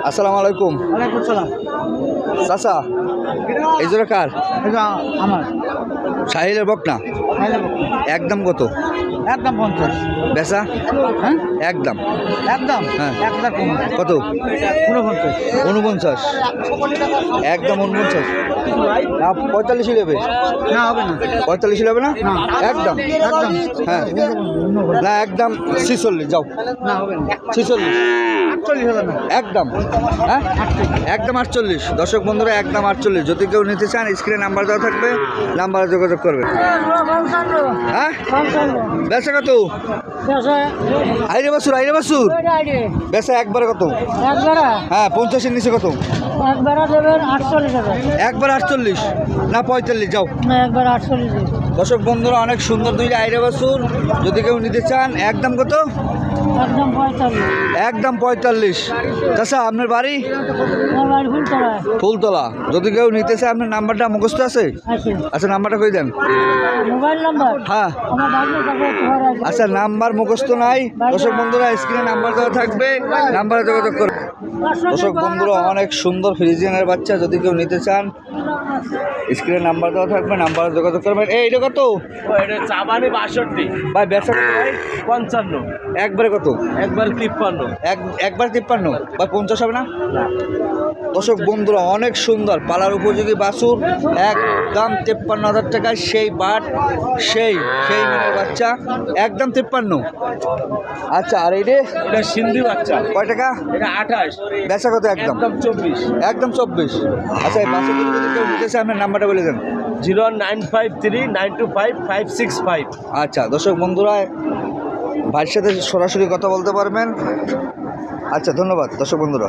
আসসালামু আলাইকুম। ওয়ালাইকুম সালাম। চাচা, এই জোড়া কার? এটা আমার সাহিলের বকনা। একদম কত? একদম 50। বেচা? হ্যাঁ একদম। একদম হ্যাঁ। 1000 কম। কত? 49। 49। একদম 49 না 45 নেবে? না হবে না। 45 নেবে না? না। একদম। একদম। হ্যাঁ না একদম 46 যাও। না হবে না। 46 48 হবে না। একদম। হ্যাঁ একদম 48। দর্শক বন্ধুরা একদম 48। যদি কেউ নিতে চান স্ক্রিনে নাম্বার দেওয়া থাকবে, নাম্বারে যোগাযোগ করবে। হ্যাঁ বেচা কত? আইরে বাসুর বেচা একবারে কত? হ্যাঁ 50-এর নিচে কত? একবার 48 না 45 যাও। দর্শক বন্ধুরা অনেক সুন্দর দুইটা আইরে বাসুর, যদি কেউ নিতে চান একদম কত? একদম 45। চাচা আপনার বাড়ি? ফুলতলা। যদি কেউ নিতে চায় আপনার নাম্বারটা মুখস্থ আছে? আচ্ছা নাম্বারটা কই দেন। মোবাইল নাম্বার হ্যাঁ আচ্ছা নাম্বার মুখস্থ নাই। দর্শক বন্ধুরা স্ক্রিনে নাম্বার দেওয়া থাকবে, নাম্বারে যোগাযোগ করুন। দর্শক বন্ধুরা অনেক সুন্দর ফ্রিজিয়ানের বাচ্চা, যদি কেউ নিতে চান স্ক্রিনে নাম্বার দেওয়া থাকবে, নাম্বারে যোগাযোগ করবেন। এইটা কত? এটা চাবানি 62 ভাই ব্যবসা কত ভাই? 55 একবারে কত? একবার 53 একবার 53 বা 50 হবে না? দর্শক বন্ধুরা অনেক সুন্দর পালার উপযোগী বাছুর, একদম 53,000 টাকায় সেই বাট সেই সেই মানের বাচ্চা, একদম 53। আচ্ছা আর এই রে এটা সিন্ধি বাচ্চা কয় টাকা? এটা 28 বেচা কত? একদম একদম 24 একদম 24। আচ্ছা এই বাচ্চাগুলো যদি কেউ নিতে চায় আপনার নাম্বারটা বলে দেন। 09539255565। আচ্ছা দর্শক বন্ধুরা ভাইয়ের সাথে সরাসরি কথা বলতে পারবেন। আচ্ছা ধন্যবাদ দর্শক বন্ধুরা।